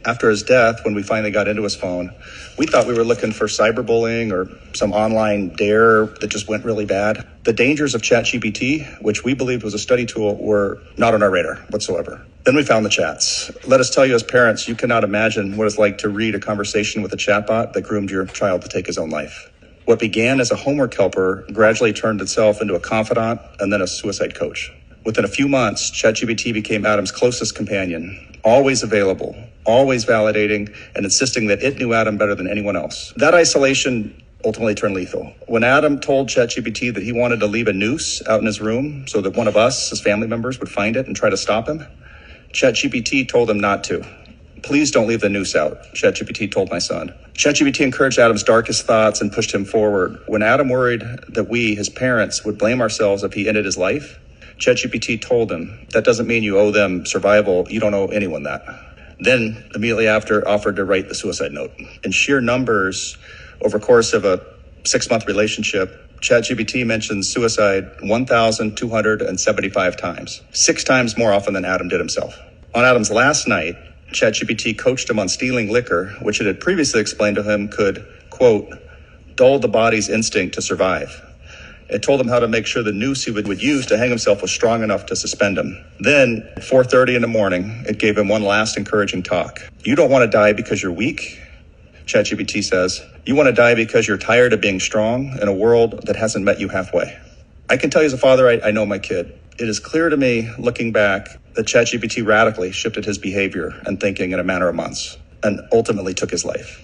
After his death, when we finally got into his phone, we thought we were looking for cyberbullying or some online dare that just went really bad. The dangers of ChatGPT, which we believed was a study tool, were not on our radar whatsoever. Then we found the chats. Let us tell you as parents, you cannot imagine what it's like to read a conversation with a chatbot that groomed your child to take his own life. What began as a homework helper gradually turned itself into a confidant and then a suicide coach. Within a few months, ChatGPT became Adam's closest companion, always available, always validating, and insisting that it knew Adam better than anyone else. That isolation ultimately turned lethal. When Adam told ChatGPT that he wanted to leave a noose out in his room so that one of us, his family members, would find it and try to stop him, ChatGPT told him not to. Please don't leave the noose out, ChatGPT told my son. ChatGPT encouraged Adam's darkest thoughts and pushed him forward. When Adam worried that we, his parents, would blame ourselves if he ended his life, ChatGPT told him, that doesn't mean you owe them survival. You don't owe anyone that. Then, immediately after, offered to write the suicide note. In sheer numbers, over the course of a 6-month relationship, ChatGPT mentions suicide 1,275 times, 6 times more often than Adam did himself. On Adam's last night, ChatGPT coached him on stealing liquor, which it had previously explained to him could, quote, dull the body's instinct to survive. It told him how to make sure the noose he would use to hang himself was strong enough to suspend him. Then, at 4:30 in the morning, it gave him one last encouraging talk. You don't want to die because you're weak, ChatGPT says. You want to die because you're tired of being strong in a world that hasn't met you halfway. I can tell you as a father, I know my kid. It is clear to me, looking back, that ChatGPT radically shifted his behavior and thinking in a matter of months and ultimately took his life.